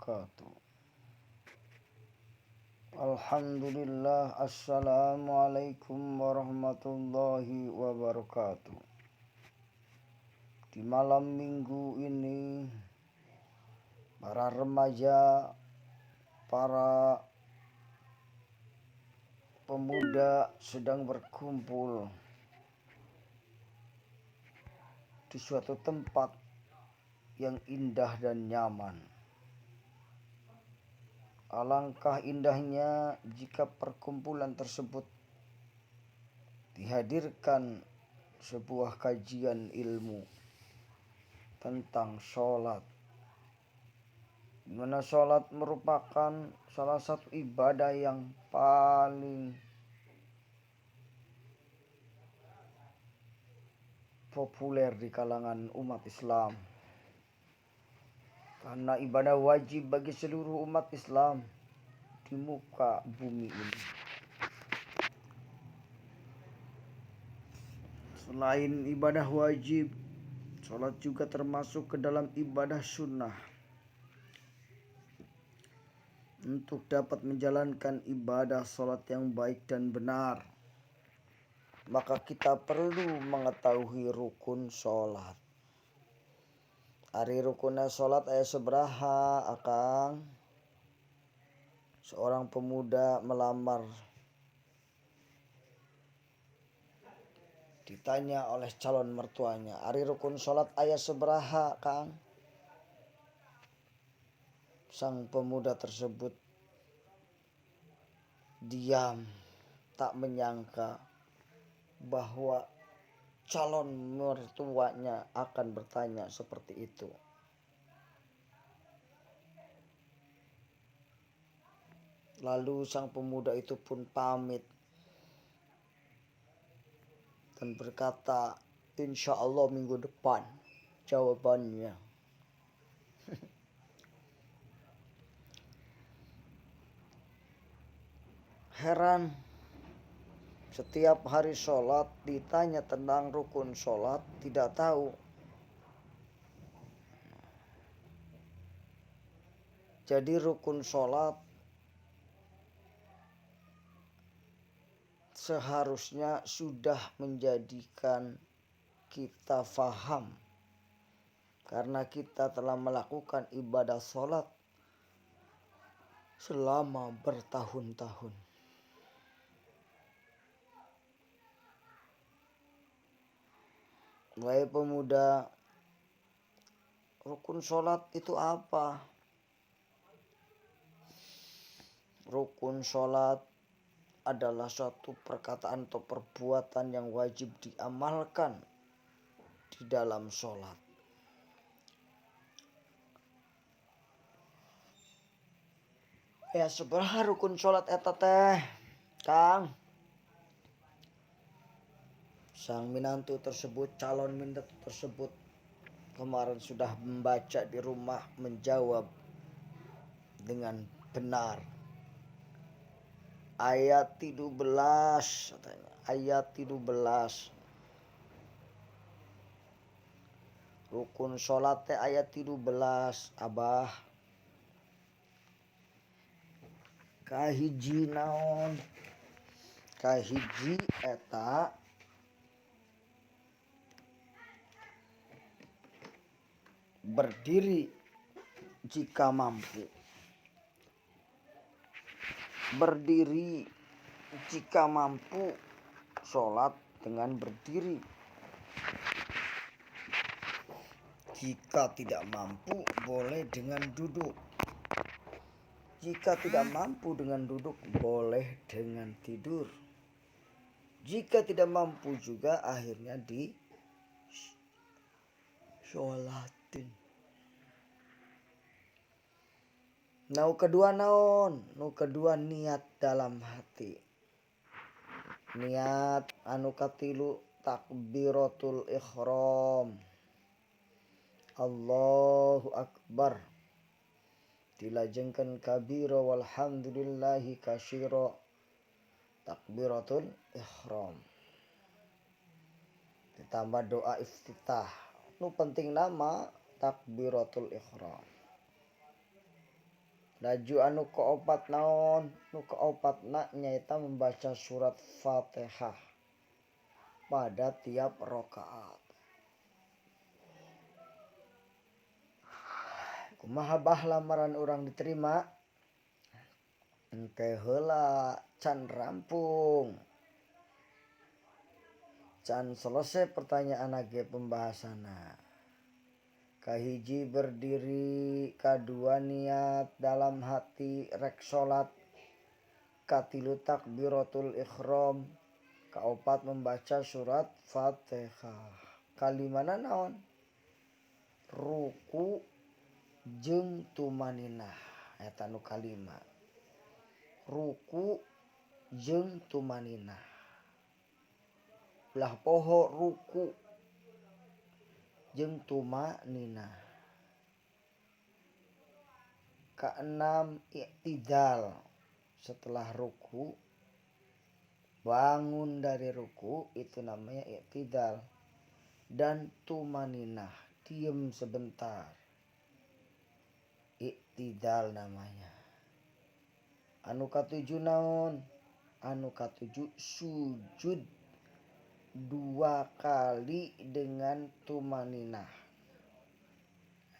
wabarakatuh. Alhamdulillah, assalamualaikum warahmatullahi wabarakatuh. Di malam minggu ini, para remaja, para pemuda sedang berkumpul di suatu tempat yang indah dan nyaman. Alangkah indahnya jika perkumpulan tersebut dihadirkan sebuah kajian ilmu tentang sholat, di mana sholat merupakan salah satu ibadah yang paling populer di kalangan umat Islam, karena ibadah wajib bagi seluruh umat Islam di muka bumi ini. Selain ibadah wajib, sholat juga termasuk ke dalam ibadah sunnah. Untuk dapat menjalankan ibadah sholat yang baik dan benar, maka kita perlu mengetahui rukun sholat. Ari rukunnya sholat aya sabaraha, akang? Seorang pemuda melamar, ditanya oleh calon mertuanya, ari rukun sholat aya sabaraha, Kang? Sang pemuda tersebut diam, tak menyangka bahwa calon mertuanya akan bertanya seperti itu. Lalu sang pemuda itu pun pamit dan berkata, insya Allah minggu depan jawabannya. Heran, setiap hari sholat ditanya tentang rukun sholat tidak tahu. Jadi rukun sholat seharusnya sudah menjadikan kita faham, karena kita telah melakukan ibadah sholat selama bertahun-tahun. Wahai pemuda, rukun sholat itu apa? Rukun sholat adalah suatu perkataan atau perbuatan yang wajib diamalkan di dalam sholat. Ya sabaraha rukun sholat eta teh, Kang? Sang minantu tersebut, calon minantu tersebut kemarin sudah membaca di rumah, menjawab dengan benar. Ayat 13 katanya, ayat 13. Rukun sholat teh ayat 13, Abah. Kahiji naon? Kahiji eta berdiri jika mampu. Berdiri jika mampu, sholat dengan berdiri. Jika tidak mampu, boleh dengan duduk. Jika tidak mampu dengan duduk, boleh dengan tidur. Jika tidak mampu juga akhirnya di sholatin. Nu kedua naon? Nu kedua niat dalam hati. Niat anu katilu takbiratul ihram. Allahu akbar. Dilajengkeun kabira walhamdulillahi katsira. Takbiratul ihram. Ditambah doa iftitah. Nu penting nama takbiratul ihram. Laju anu keopat naon? Nu keopatna nyaita membaca surat Fatihah pada tiap rakaat. Kumaha bah lamaran urang diterima? Engke heula can rampung. Can selesai pertanyaan ge pembahasanna. Kahiji berdiri, kadua niat dalam hati rek salat, katilu takbiratul ihram, kaopat membaca surat Fatihah. Kalimana naon? Ruku jeung tumaninah. Eta nu kalima. Ruku jeung tumaninah. Belah poho ruku jeung tumaninah. Keenam i'tidal. Setelah ruku, bangun dari ruku, itu namanya i'tidal. Dan tumaninah, diem sebentar. I'tidal namanya. Anu katujuh naon? Anu katujuh sujud 2 kali dengan tumaninah.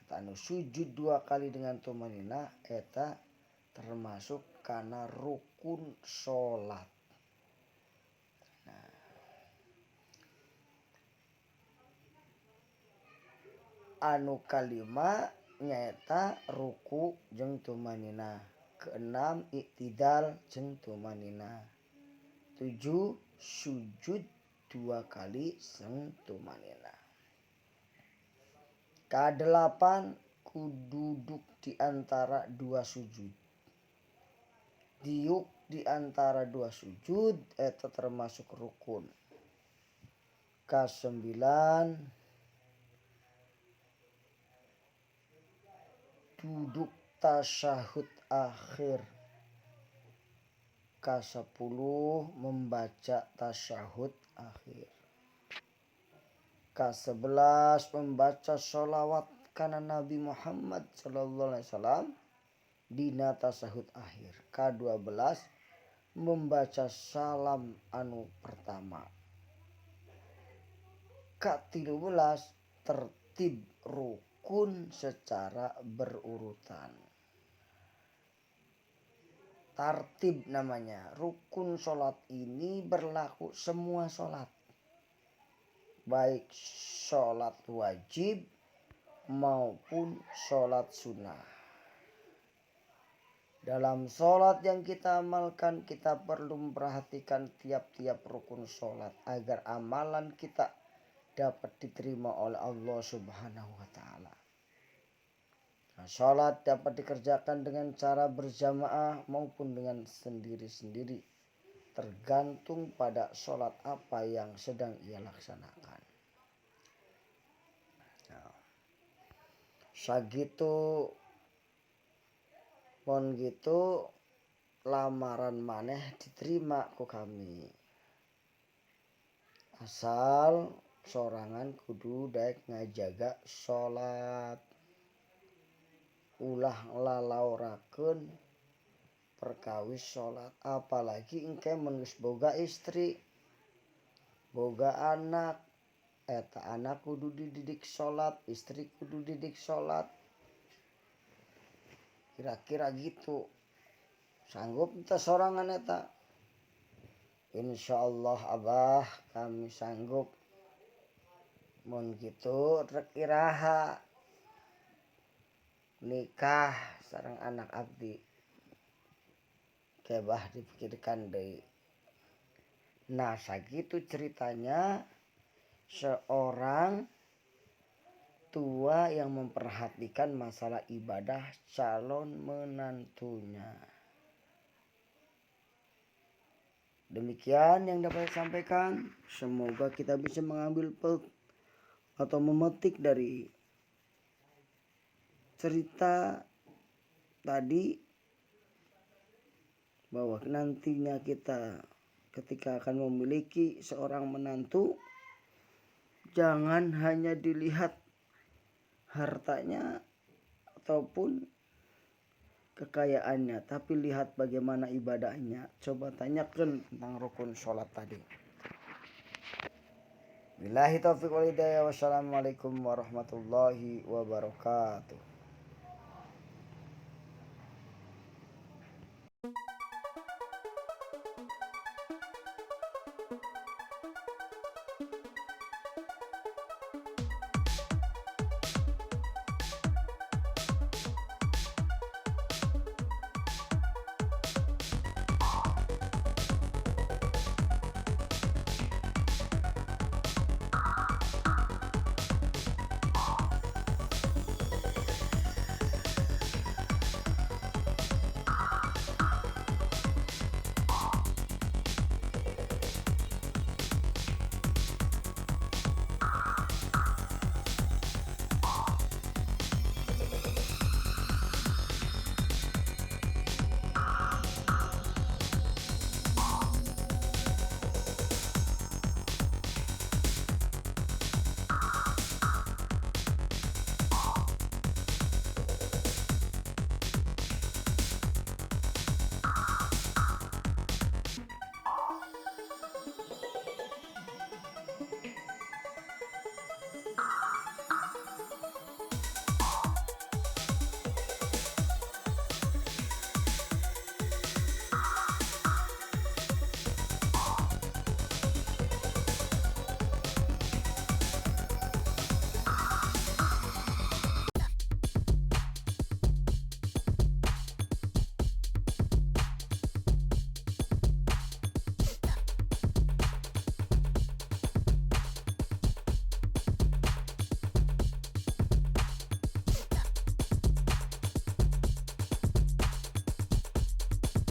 Eta anu sujud 2 kali dengan tumaninah eta termasuk kana rukun salat. Anu kalima nyaeta ruku jeung tumaninah. Keenam i'tidal jeung tumaninah. 7 sujud 2 kali jeung tumaninah. Kadelapan kududuk di antara 2 sujud. Diuk di antara 2 sujud eta termasuk rukun. Kasembilan duduk tasyahud akhir. Kasepuluh membaca tasyahud akhir. Ka-11 membaca sholawat kana Nabi Muhammad sallallahu alaihi wasallam dina tasyahud akhir. Ka-12 membaca salam anu pertama. Ka-13 tertib rukun secara berurutan. Tartib namanya. Rukun sholat ini berlaku semua sholat. Baik sholat wajib maupun sholat sunnah. Dalam sholat yang kita amalkan, kita perlu memperhatikan tiap-tiap rukun sholat agar amalan kita dapat diterima oleh Allah Subhanahu wa Ta'ala. Nah, sholat dapat dikerjakan dengan cara berjamaah maupun dengan sendiri-sendiri, tergantung pada sholat apa yang sedang ia laksanakan. Nah, sagitu mon gitu lamaran maneh diterima ku kami. Asal sorangan kudu daek ngajaga sholat. Ulah lalaurakeun perkawis sholat. Apalagi engke mun geus boga istri, boga anak. Eta anak kudu dididik sholat, istri kudu didik sholat. Kira-kira gitu. Sanggup kita sorangan eta? Insyaallah abah kami sanggup. Mun gitu rek iraha nikah sareng anak abdi. Kebah dipikirkan deui. Nah, sagitu ceritanya seorang tua yang memperhatikan masalah ibadah calon menantunya. Demikian yang dapat saya sampaikan. Semoga kita bisa mengambil atau memetik dari cerita tadi bahwa nantinya kita ketika akan memiliki seorang menantu, jangan hanya dilihat hartanya ataupun kekayaannya, tapi lihat bagaimana ibadahnya. Coba tanyakan tentang rukun sholat tadi. Billahi taufiq wal hidayah. Wassalamualaikum warahmatullahi wabarakatuh.